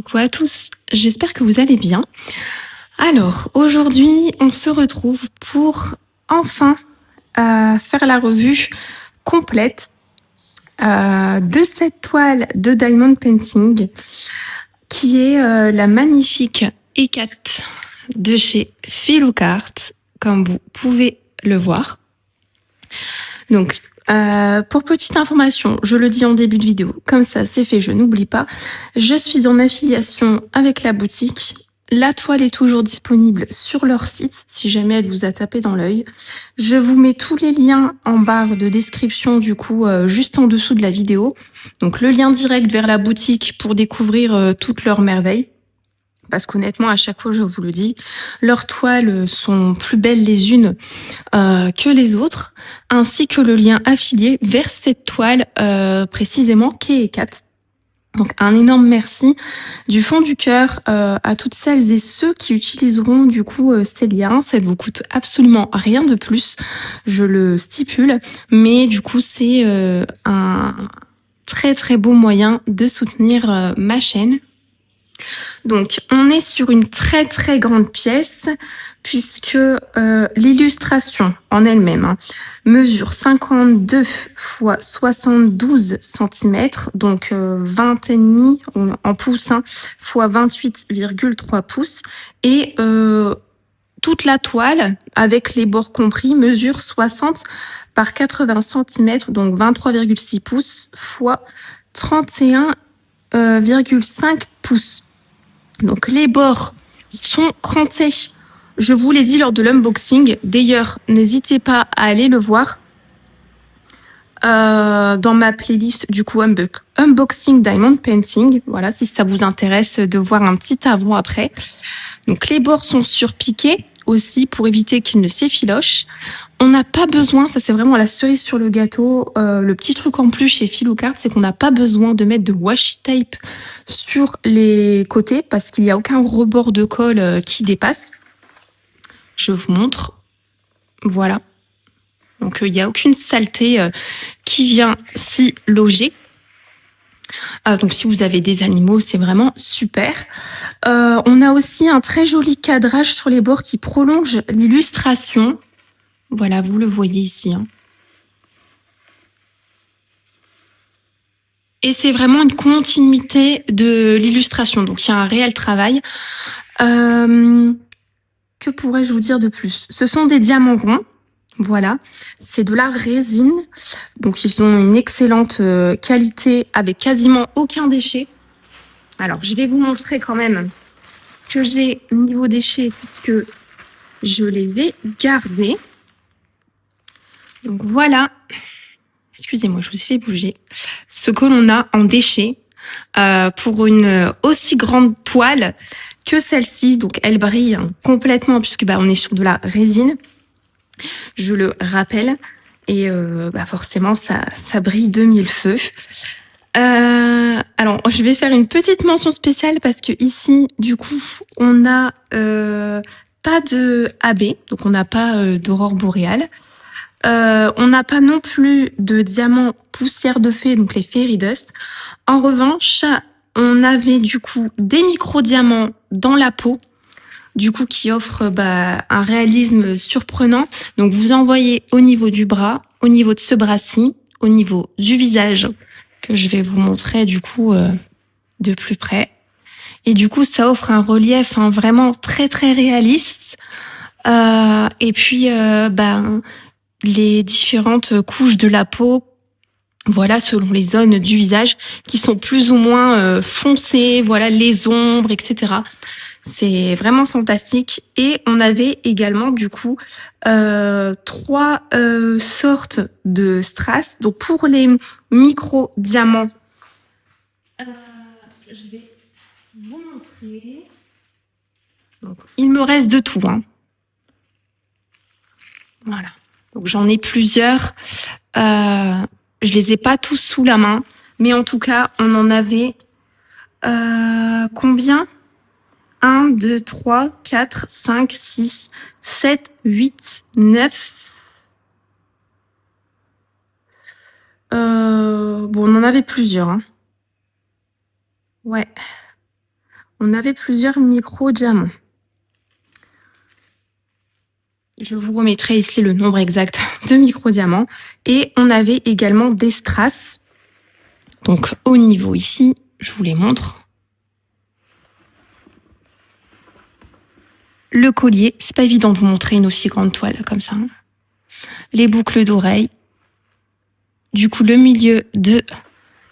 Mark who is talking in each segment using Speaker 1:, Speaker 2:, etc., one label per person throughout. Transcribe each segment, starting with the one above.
Speaker 1: Coucou à tous, j'espère que vous allez bien. Alors, aujourd'hui, on se retrouve pour enfin faire la revue complète de cette toile de Diamond Painting qui est la magnifique E4 de chez Filookart, comme vous pouvez le voir. Donc, pour petite information, je le dis en début de vidéo, comme ça c'est fait, je n'oublie pas. Je suis en affiliation avec la boutique. La toile est toujours disponible sur leur site, si jamais elle vous a tapé dans l'œil. Je vous mets tous les liens en barre de description, du coup, juste en dessous de la vidéo. Donc, le lien direct vers la boutique pour découvrir toutes leurs merveilles. Parce qu'honnêtement, à chaque fois, je vous le dis, leurs toiles sont plus belles les unes que les autres, ainsi que le lien affilié vers cette toile précisément qui est 4. Donc un énorme merci du fond du cœur à toutes celles et ceux qui utiliseront du coup ces liens. Ça ne vous coûte absolument rien de plus, je le stipule, mais du coup c'est un très très beau moyen de soutenir ma chaîne. Donc, on est sur une très très grande pièce puisque l'illustration en elle-même mesure 52 x 72 cm, donc 20,5 en pouces, x 28,3 pouces. Et toute la toile, avec les bords compris, mesure 60 par 80 cm, donc 23,6 pouces, x 31,5 pouces. Donc les bords sont crantés, je vous l'ai dit lors de l'unboxing. D'ailleurs, n'hésitez pas à aller le voir dans ma playlist du coup Unboxing Diamond Painting. Voilà, si ça vous intéresse de voir un petit avant-après. Donc les bords sont surpiqués aussi pour éviter qu'ils ne s'effilochent. On n'a pas besoin, ça c'est vraiment la cerise sur le gâteau, le petit truc en plus chez Filookart, c'est qu'on n'a pas besoin de mettre de washi tape sur les côtés parce qu'il n'y a aucun rebord de colle qui dépasse. Je vous montre. Voilà. Donc il n'y a aucune saleté qui vient s'y loger. Donc si vous avez des animaux, c'est vraiment super. On a aussi un très joli cadrage sur les bords qui prolonge l'illustration. Voilà, vous le voyez ici. Et c'est vraiment une continuité de l'illustration. Donc, il y a un réel travail. Que pourrais-je vous dire de plus? Ce sont des diamants ronds. Voilà. C'est de la résine. Donc, ils ont une excellente qualité avec quasiment aucun déchet. Alors, je vais vous montrer quand même ce que j'ai niveau déchets puisque je les ai gardés. Donc, voilà. Excusez-moi, je vous ai fait bouger. Ce que l'on a en déchets pour une aussi grande toile que celle-ci. Donc, elle brille complètement puisque on est sur de la résine. Je le rappelle. Et forcément, ça brille de mille feux. Alors, je vais faire une petite mention spéciale parce que ici, du coup, on n'a pas de AB. Donc, on n'a pas d'aurore boréale. On n'a pas non plus de diamants poussière de fée, donc les fairy dust. En revanche, on avait du coup des micro-diamants dans la peau, du coup qui offrent un réalisme surprenant. Donc vous en voyez au niveau du bras, au niveau de ce bras-ci, au niveau du visage, que je vais vous montrer du coup de plus près. Et du coup, ça offre un relief vraiment très très réaliste. Et puis, les différentes couches de la peau, voilà, selon les zones du visage qui sont plus ou moins foncées, voilà, les ombres, etc. C'est vraiment fantastique. Et on avait également du coup 3 sortes de strass. Donc pour les micro-diamants, je vais vous montrer. Donc, il me reste de tout. Voilà. Donc j'en ai plusieurs. Je les ai pas tous sous la main, mais en tout cas, on en avait combien? 1, 2, 3, 4, 5, 6, 7, 8, 9. On en avait plusieurs. Ouais. on avait plusieurs micro-diamants. Je vous remettrai ici le nombre exact de micro-diamants. Et on avait également des strass. Donc au niveau ici, je vous les montre. Le collier, c'est pas évident de vous montrer une aussi grande toile comme ça. Les boucles d'oreilles. Du coup, le milieu de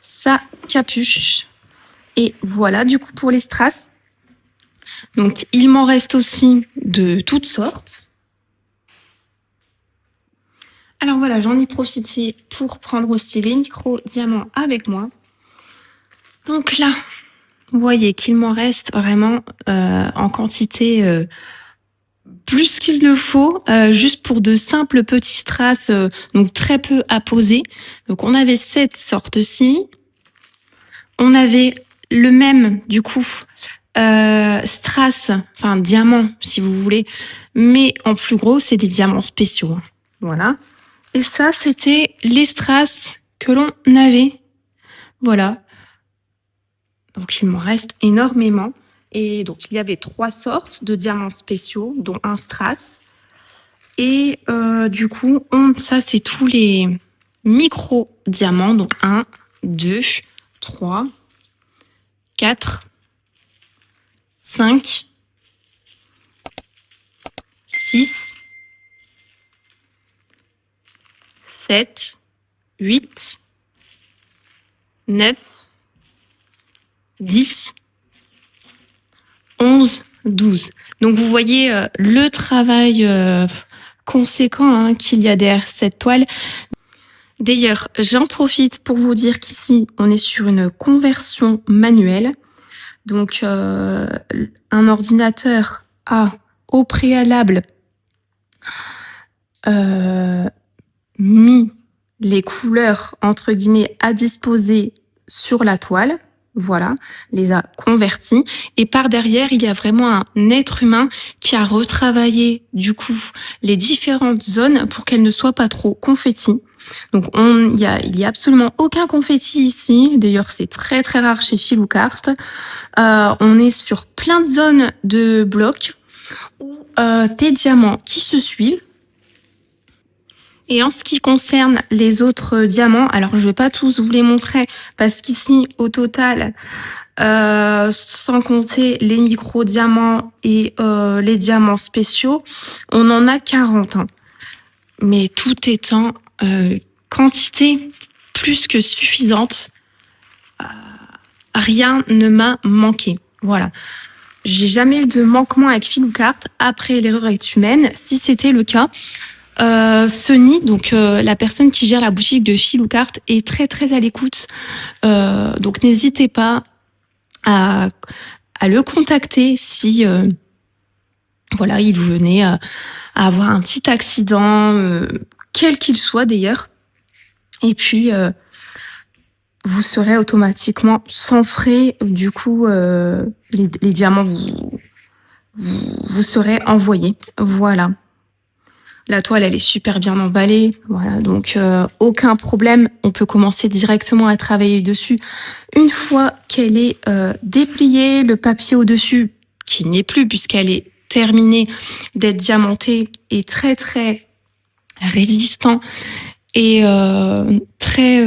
Speaker 1: sa capuche. Et voilà, du coup, pour les strass. Donc, il m'en reste aussi de toutes sortes. Alors voilà, j'en ai profité pour prendre aussi les micro-diamants avec moi. Donc là, vous voyez qu'il m'en reste vraiment en quantité plus qu'il ne faut, juste pour de simples petits strass, donc très peu à poser. Donc on avait cette sorte-ci. On avait le même, du coup, strass, enfin diamant si vous voulez, mais en plus gros, c'est des diamants spéciaux. Voilà. Et ça, c'était les strass que l'on avait. Voilà. Donc, il m'en reste énormément. Et donc, il y avait 3 sortes de diamants spéciaux, dont un strass. Et du coup, ça, c'est tous les micro-diamants. Donc, 1, 2, 3, 4, 5, 6, 7, 8, 9, 10, 11, 12. Donc vous voyez le travail conséquent qu'il y a derrière cette toile. D'ailleurs, j'en profite pour vous dire qu'ici, on est sur une conversion manuelle. Donc un ordinateur a au préalable mis les couleurs entre guillemets à disposer sur la toile, voilà, les a convertis, et par derrière il y a vraiment un être humain qui a retravaillé du coup les différentes zones pour qu'elles ne soient pas trop confettis. Donc il y a absolument aucun confetti ici, d'ailleurs c'est très très rare chez Filoucart. On est sur plein de zones de blocs ou des diamants qui se suivent. Et en ce qui concerne les autres diamants, alors je ne vais pas tous vous les montrer parce qu'ici, au total, sans compter les micro-diamants et les diamants spéciaux, on en a 40. Mais tout étant quantité plus que suffisante, rien ne m'a manqué. Voilà. J'ai jamais eu de manquement avec Filoucart. Après, l'erreur est humaine. Si c'était le cas, Sony, donc la personne qui gère la boutique de Filoucart, est très très à l'écoute. Donc n'hésitez pas à le contacter si voilà, il venait à avoir un petit accident, quel qu'il soit d'ailleurs. Et puis vous serez automatiquement sans frais. Du coup, les diamants vous serez envoyés. Voilà. La toile, elle est super bien emballée. Voilà, donc aucun problème. On peut commencer directement à travailler dessus. Une fois qu'elle est dépliée, le papier au-dessus, qui n'est plus puisqu'elle est terminée d'être diamantée, est très très résistant et très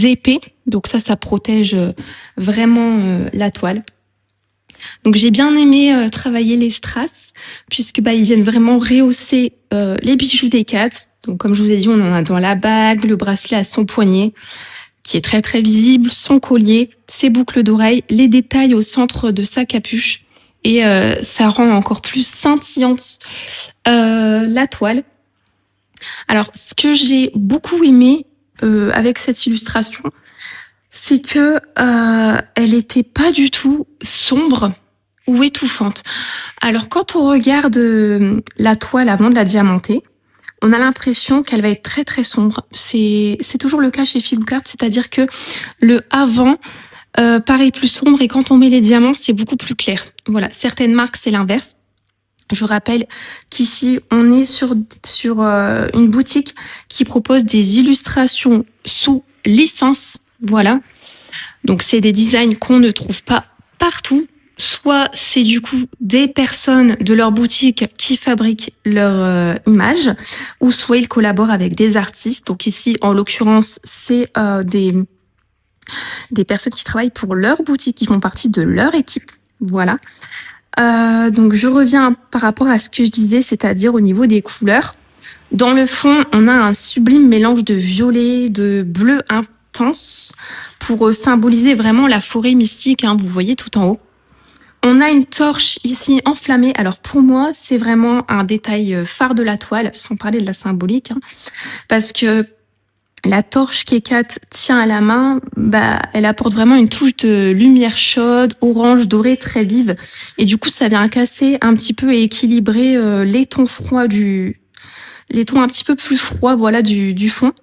Speaker 1: épais. Donc ça protège vraiment la toile. Donc j'ai bien aimé travailler les strass puisque ils viennent vraiment rehausser les bijoux des cats. Donc comme je vous ai dit, on en a dans la bague, le bracelet à son poignet qui est très très visible, son collier, ses boucles d'oreilles, les détails au centre de sa capuche et ça rend encore plus scintillante la toile. Alors ce que j'ai beaucoup aimé avec cette illustration, c'est que elle était pas du tout sombre ou étouffante. Alors quand on regarde la toile avant de la diamanter, on a l'impression qu'elle va être très très sombre. C'est toujours le cas chez Filoucart, c'est-à-dire que le avant paraît plus sombre et quand on met les diamants, c'est beaucoup plus clair. Voilà, certaines marques, c'est l'inverse. Je vous rappelle qu'ici, on est sur une boutique qui propose des illustrations sous licence. Voilà. Donc, c'est des designs qu'on ne trouve pas partout. soit c'est du coup des personnes de leur boutique qui fabriquent leur image, ou soit ils collaborent avec des artistes. Donc ici, en l'occurrence, c'est des personnes qui travaillent pour leur boutique, qui font partie de leur équipe. Voilà. Donc je reviens par rapport à ce que je disais, c'est-à-dire au niveau des couleurs. Dans le fond, on a un sublime mélange de violet, de bleu intense pour symboliser vraiment la forêt mystique, hein, vous voyez tout en haut. On a une torche ici enflammée. Alors pour moi, c'est vraiment un détail phare de la toile, sans parler de la symbolique, hein, parce que la torche qu'Hécate tient à la main, elle apporte vraiment une touche de lumière chaude, orange, dorée, très vive. Et du coup, ça vient casser un petit peu et équilibrer les tons froids les tons un petit peu plus froids, voilà, du fond.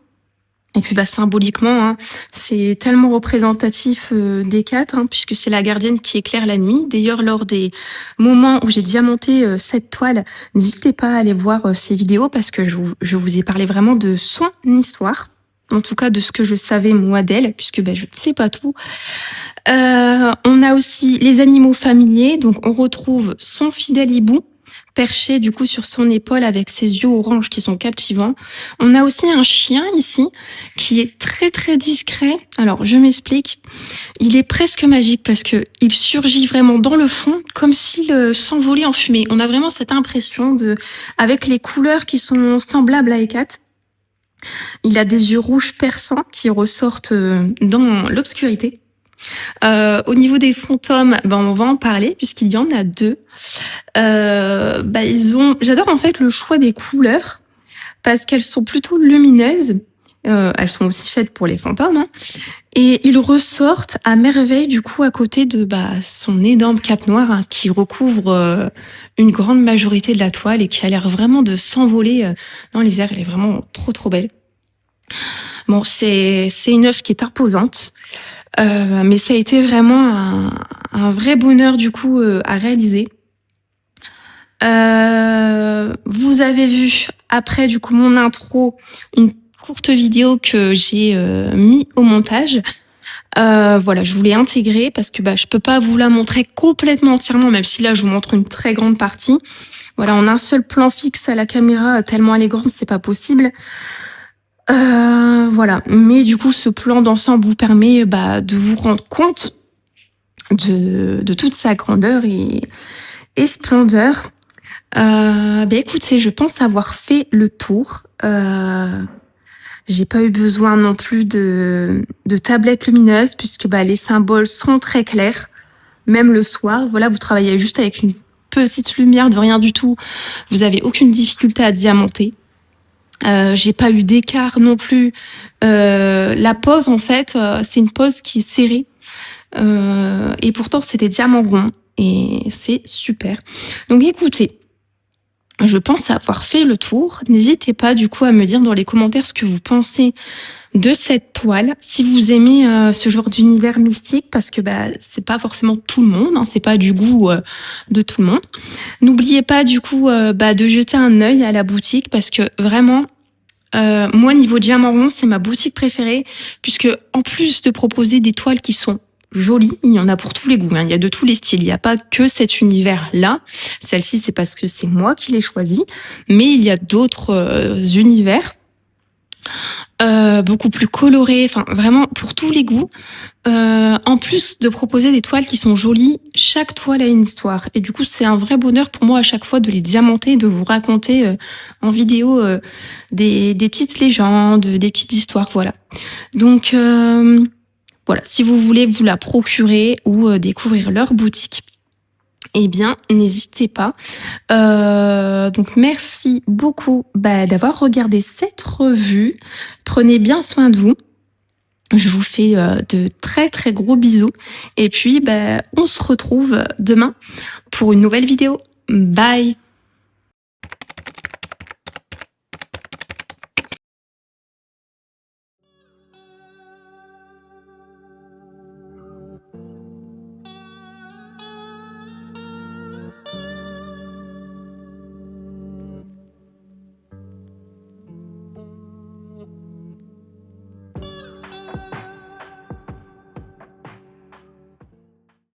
Speaker 1: Et puis symboliquement, hein, c'est tellement représentatif d'Hécate, hein, puisque c'est la gardienne qui éclaire la nuit. D'ailleurs, lors des moments où j'ai diamanté cette toile, n'hésitez pas à aller voir ces vidéos parce que je vous ai parlé vraiment de son histoire. En tout cas, de ce que je savais moi d'elle, puisque je ne sais pas tout. On a aussi les animaux familiers. Donc, on retrouve son fidèle hibou, perché du coup sur son épaule avec ses yeux orange qui sont captivants. On a aussi un chien ici qui est très très discret. Alors je m'explique, il est presque magique parce que il surgit vraiment dans le fond comme s'il s'envolait en fumée. On a vraiment cette impression avec les couleurs qui sont semblables à Hécate. Il a des yeux rouges perçants qui ressortent dans l'obscurité. Au niveau des fantômes, on va en parler puisqu'il y en a deux. J'adore en fait le choix des couleurs parce qu'elles sont plutôt lumineuses. Elles sont aussi faites pour les fantômes, hein. Et ils ressortent à merveille du coup à côté de son énorme cape noire, hein, qui recouvre une grande majorité de la toile et qui a l'air vraiment de s'envoler dans les airs. Elle est vraiment trop trop belle. Bon, c'est une œuvre qui est imposante. Mais ça a été vraiment un vrai bonheur du coup à réaliser. Vous avez vu après du coup mon intro, une courte vidéo que j'ai mis au montage. Voilà, je voulais intégrer parce que je peux pas vous la montrer complètement entièrement, même si là je vous montre une très grande partie. Voilà, en un seul plan fixe à la caméra, tellement elle est grande, c'est pas possible. Voilà, mais du coup ce plan d'ensemble vous permet de vous rendre compte de toute sa grandeur et splendeur. Écoutez, je pense avoir fait le tour. J'ai pas eu besoin non plus de tablettes lumineuses puisque les symboles sont très clairs, même le soir. Voilà, vous travaillez juste avec une petite lumière de rien du tout. Vous avez aucune difficulté à diamanter. J'ai pas eu d'écart non plus. La pose, en fait, c'est une pose qui est serrée. Et pourtant, c'est des diamants ronds. Et c'est super. Donc écoutez, je pense avoir fait le tour. N'hésitez pas du coup à me dire dans les commentaires ce que vous pensez de cette toile. Si vous aimez ce genre d'univers mystique, parce que c'est pas forcément tout le monde, hein, c'est pas du goût de tout le monde. N'oubliez pas du coup de jeter un œil à la boutique parce que vraiment, moi niveau diamant rond, c'est ma boutique préférée puisque en plus de proposer des toiles qui sont jolies, il y en a pour tous les goûts, hein, il y a de tous les styles, il n'y a pas que cet univers-là. Celle-ci, c'est parce que c'est moi qui l'ai choisie, mais il y a d'autres univers beaucoup plus colorés, enfin vraiment pour tous les goûts. En plus de proposer des toiles qui sont jolies, chaque toile a une histoire. Et du coup, c'est un vrai bonheur pour moi à chaque fois de les diamanter, de vous raconter en vidéo des petites légendes, des petites histoires, voilà. Donc voilà, si vous voulez vous la procurer ou découvrir leur boutique, n'hésitez pas. Donc merci beaucoup d'avoir regardé cette revue. Prenez bien soin de vous. Je vous fais de très très gros bisous. Et puis on se retrouve demain pour une nouvelle vidéo. Bye!